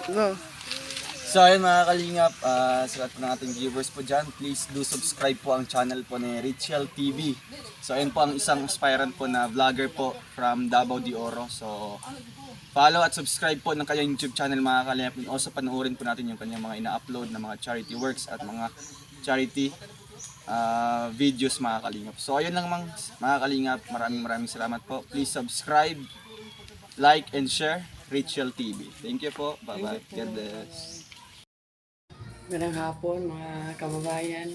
Go. So ayun mga kalingap, sa lahat ng ating viewers po dyan, please do subscribe po ang channel po ni Richel TV. So ayun po ang isang aspirant po na vlogger po from Davao de Oro. So follow at subscribe po ng kanyang YouTube channel mga kalingap. And also panoorin po natin yung kanyang mga ina-upload na mga charity works at mga charity videos mga kalingap. So ayun lang mga kalingap, maraming salamat po. Please subscribe, like and share Richel TV. Thank you po. Bye bye. God bless. Magandang hapon mga kababayan.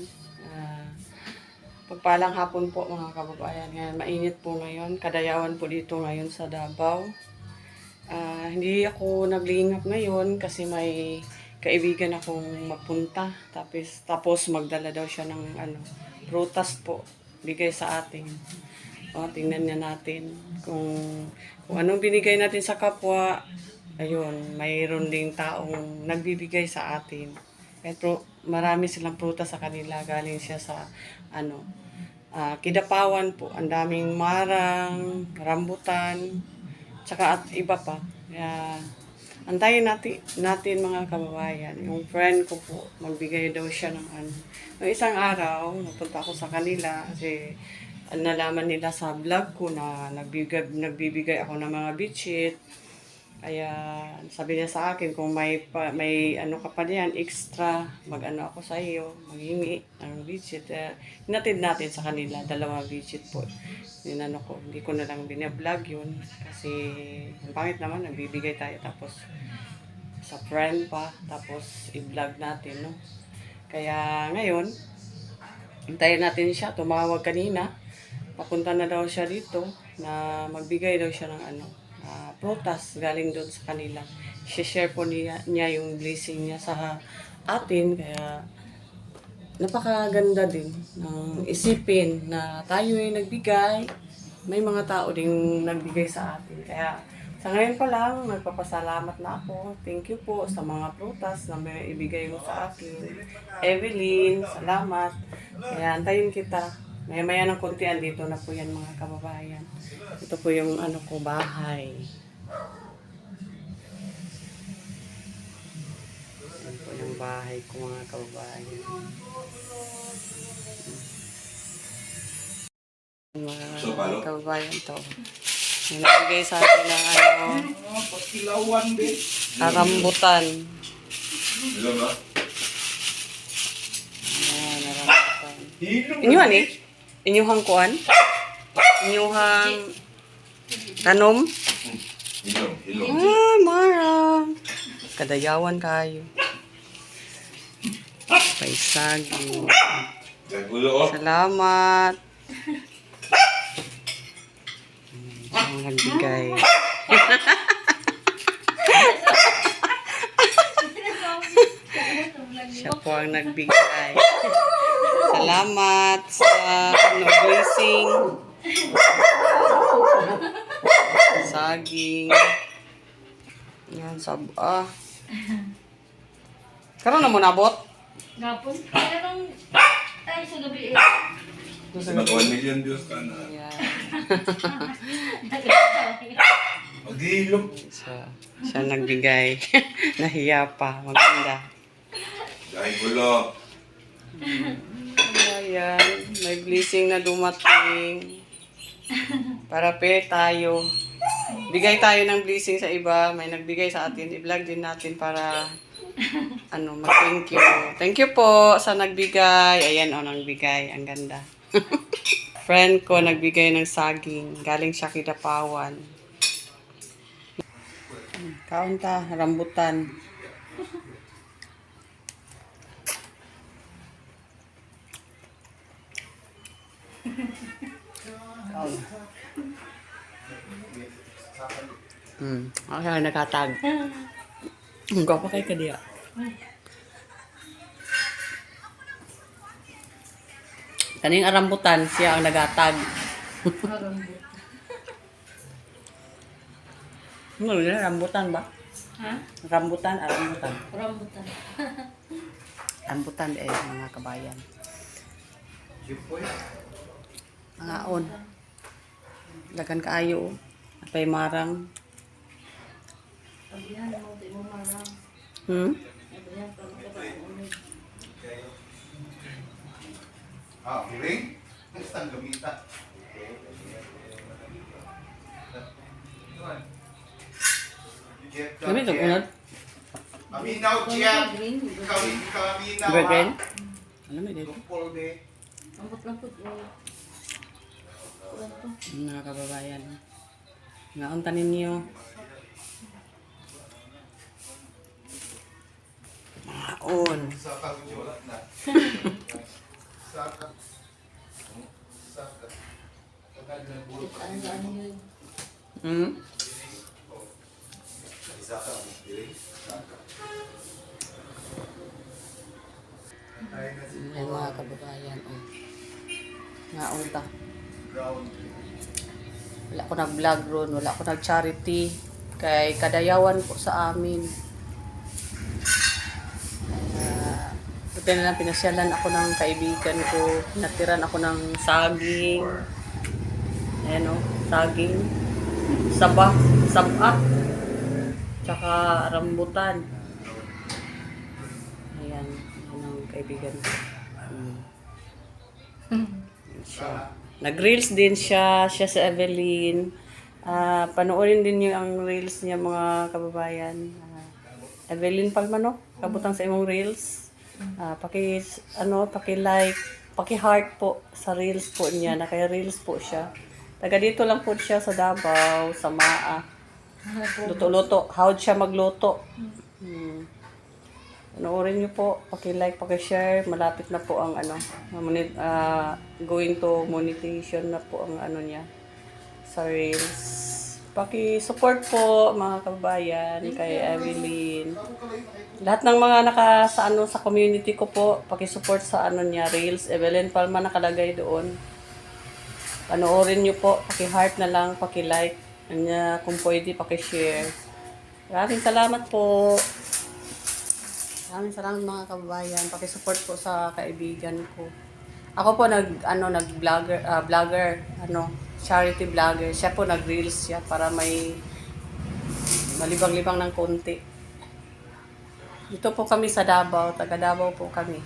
Pagpalang hapon po mga kababayan. Ngayon, mainit po ngayon. Kadayawan po dito ngayon sa Davao. Hindi ako naglingap ngayon kasi may kaibigan akong mapunta. Tapos magdala daw siya ng prutas po. Bigay sa atin. Tingnan niya natin kung anong binigay natin sa kapwa. Ayun, mayroon ding taong nagbibigay sa atin. Pero marami silang prutas sa kanila. Galing siya sa Kidapawan po. Ang daming marang, rambutan, tsaka at iba pa. Kaya antayin natin mga kababayan. Yung friend ko po, magbigay daw siya ng Yung isang araw, napunta ako sa kanila kasi nalaman nila sa vlog ko na nagbibigay ako ng mga bitchit. Kaya sabi niya sa akin kung may ka pa diyan extra, ako sa iyo, maghingi ng widget. Hinatid natin sa kanila, 2 widget po. Hindi ko na lang binablog yun kasi ang pangit naman, nagbibigay tayo tapos sa friend pa, tapos i-vlog natin, no? Kaya ngayon, hintayin natin siya, tumawag kanina. Papunta na daw siya dito na magbigay daw siya ng prutas galing doon sa kanila. Share po niya yung blessing niya sa atin. Kaya napakaganda din ng isipin na tayo ay nagbigay. May mga tao ding nagbigay sa atin. Kaya sa ngayon pa lang, nagpapasalamat na ako. Thank you po sa mga prutas na may ibigay mo sa akin. Evelyn, salamat. Kaya antayin kita. Maya-maya ng kontian dito na po yan mga kababayan. Ito po yung bahay. Ito po yung bahay ko mga kababayan. Mga kababayan to. May nagbigay sa atin ng rambutan. Rambutan. Inyuhan Inyuhang kuan? Inyuhang tanom? Mara. Kadayawan kayo. Paisagi. Salamat. Ang nagbigay. Siya po ang nagbigay. Salamat sa blessing. Saging. Yan, karon na mo nabot? Gapon. Kaya tayo sa gabi eh. Sa 1 million views ka na. Yan. Maghihilom. Siya nagbigay. Nahiya pa. Maganda. Dahil gulo. Ayan. May blessing na dumating. Para tayo. Bigay tayo ng blessing sa iba. May nagbigay sa atin. I-vlog din natin para mag-thank you. Thank you po sa nagbigay. Ayan nagbigay. Ang ganda. Friend ko nagbigay ng saging. Galing siya Kidapawan. Kaunta, rambutan. Okay, nakatag. Ang gwapo kay kadiya. Kaning rambutan, siya ang nagatag. Rambutan ba? Ha? Rambutan. Rambutan. Rambutan mga kabayan. Mga on. Dagan kaayo. Apay marang. Sabihan mo, di mo marang. Hmm? Ah, piring? Next time gamitan. Gamit ang unod. Aminaw, Jet! Ikaw aminaw, Bergen? ha? Ano may dito? Tungkol, be. Lambot-lambot. Mga kababayan. Ngaunta ninyo. Maon. Saka, wala na. Saka. Saka. Tagal na bulok. Ano yun? Hmm? Saka, piring. Saka. Yan mga kababayan. Oh. Ngaunta. Ground. Wala ko nag-vlog ron. Wala ko nag-charity. Kay kadayawan po sa amin. Buti na lang pinasyalan ako ng kaibigan ko. Natiran ako ng saging. Ayan o, saging. Saba. Tsaka rambutan. Ayan. Ayan ang kaibigan ko. Siya. Nag-reels din siya. Siya si Evelyn. Panoorin din niyo ang reels niya mga kababayan. Evelyn Palmano, kabutang sa imong reels. Paki-like, paki-heart po sa reels po niya. Naka-reels po siya. Taga dito lang po siya sa Davao, sa Maa. Luto-luto. How'd siya magluto? Panoorin niyo po, paki-like, paki-share. Malapit na po ang going to monetization na po ang niya sa reels. Paki-support po mga kababayan kay Evelyn. Lahat ng mga sa community ko po, paki-support sa niya reels. Evelyn Palma nakalagay doon. Panoorin niyo po, paki-heart na lang, paki-like, kung pwede paki-share. Maraming salamat po. Maraming salamat mga kababayan. Paki-support po sa kaibigan ko. Ako po vlogger, charity vlogger. Siya po nag-reels siya para may malibang-libang ng konti. Dito po kami sa Davao, taga Davao po kami.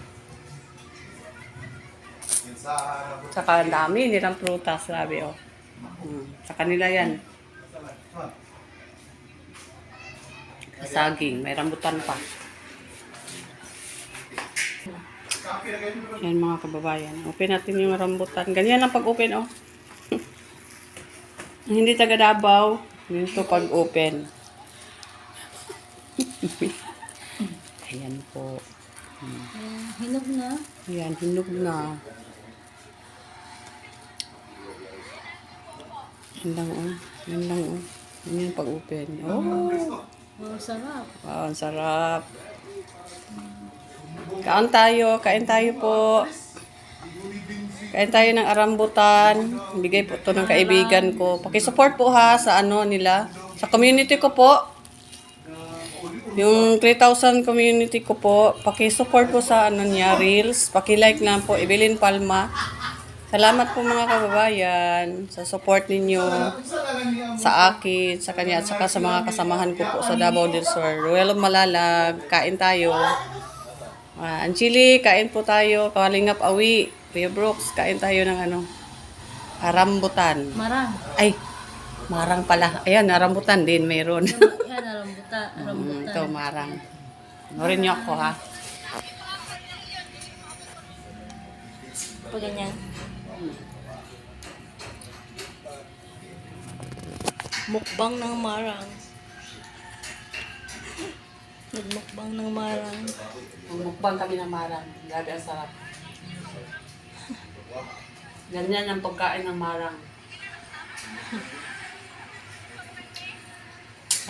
Saka ang dami nilang prutas, grabe oh. Sa kanila yan. Saging, may rambutan pa. Yan mga kababayan. Open natin yung rambutan. Ganyan lang pag-open, oh. Hindi taga Davao. Ganito pag-open. Ayan po. Hinog na. Ayan, hinog na. Yan lang, oh. Yan lang, oh. Yan pag-open. Oh. Wow, sarap. Wow, ang sarap. Kain tayo po. Kain tayo ng arambutan. Bigay po to ng kaibigan ko. Paki-support po ha sa nila. Sa community ko po. Yung 3,000 community ko po. Paki-support po sa niya, reels. Paki-like na po, Evelyn Palma. Salamat po mga kababayan sa support ninyo sa akin, sa kanya, at saka sa mga kasamahan ko po sa Davao del Sur. Ruel Malalag, kain tayo. Anchili, kain po tayo. Kalingap Awi, Kuya Brooks, kain tayo ng rambutan. Marang. Ay, marang pala. Ayan, rambutan din, mayroon. Yan, rambutan. Ito, marang. Norin niyo ako, ha? Pag ganyan. Mukbang ng marang. Nagmukbang ng marang. Mukbang kami ng marang. Grabe ang sarap. Ganyan ang pagkain ng marang.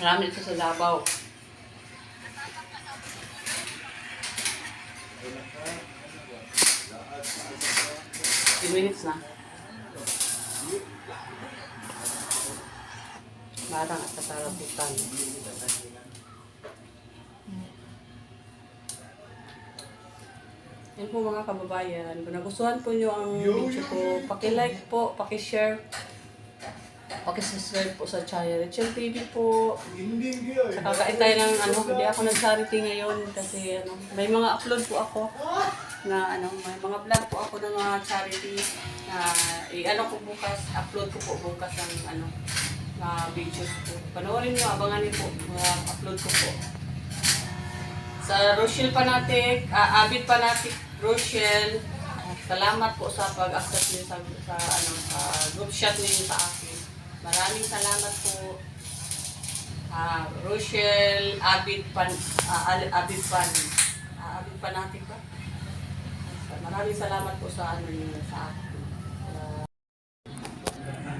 Marami ito sa Davao. Minutes na. Marang at kasaraputan. Yan po mga kababayan. Kung nagustuhan po nyo ang video ko, paki-like po, paki-share. Pakisubscribe po sa channel Rachel TV po. Hindi kaya. Saka kain tayo ng hindi ako nag-charity ngayon kasi may mga upload po ako na may mga vlog po ako ng mga charity na ko bukas, upload ko po bukas ang na videos po. Panoorin niyo, abangan niyo po mga upload ko po. Sa Rochelle Fanatic, Abid Fanatic Rochelle, salamat po sa pag-accept niyo sa group chat niyo sa akin. Maraming salamat po. Rochelle, Abid Fanatic ba? Maraming salamat po sa niyo sa akin.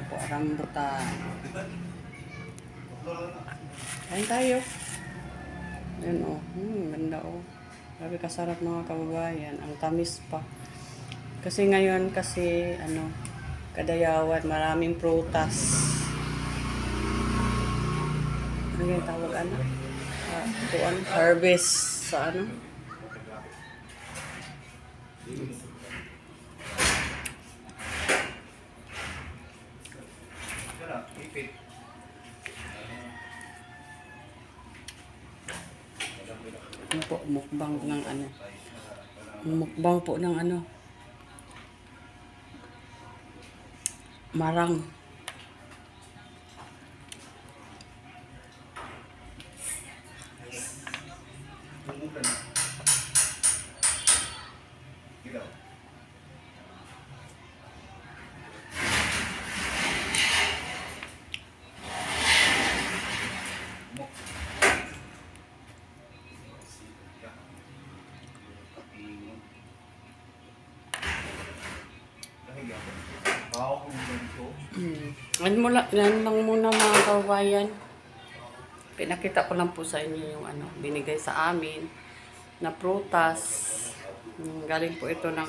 Po, rambutan. Kain tayo. Yan o. Ganda o. Grabe kasarap mga kababayan. Ang tamis pa. Kasi ngayon Kadayawan, maraming prutas. Ano yung tawag harvest sa Ipit. po, mukbang ng mukbang po ng marang. Tumukan na. Ilaw. Yan lang muna mga kababayan. Pinakita ko lang po sa inyo yung binigay sa amin na prutas. Galing po ito ng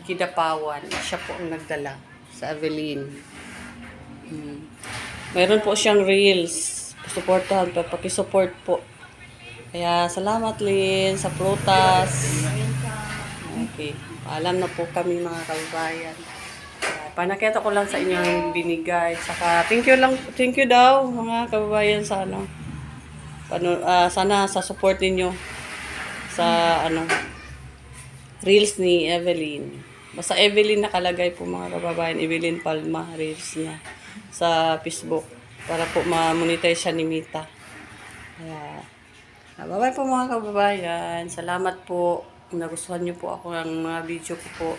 Kidapawan. Siya po ang nagdala sa Evelyn. Meron po siyang reels. Supportahan pa, pakisupport po. Kaya salamat Lynn sa prutas. Okay. Alam na po kami mga kababayan. Panakita ko lang sa inyo yung binigay. Saka thank you daw mga kababayan sa sana sa support niyo sa reels ni Evelyn. Basta Evelyn nakalagay po mga kababayan, Evelyn Palma reels niya sa Facebook para po ma-monetize siya ni Mita. Kaya bye-bye po mga kababayan. Salamat po. Kung nagustuhan niyo po ako ng mga video ko po,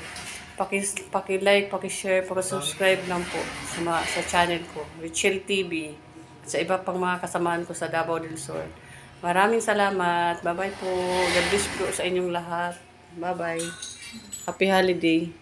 paki-like, paki-share, paki-subscribe lang po sa channel ko, Rachel TV, sa iba pang mga kasamaan ko sa Davao del Sur. Maraming salamat. Bye-bye po. God bless po sa inyong lahat. Bye-bye. Happy holiday.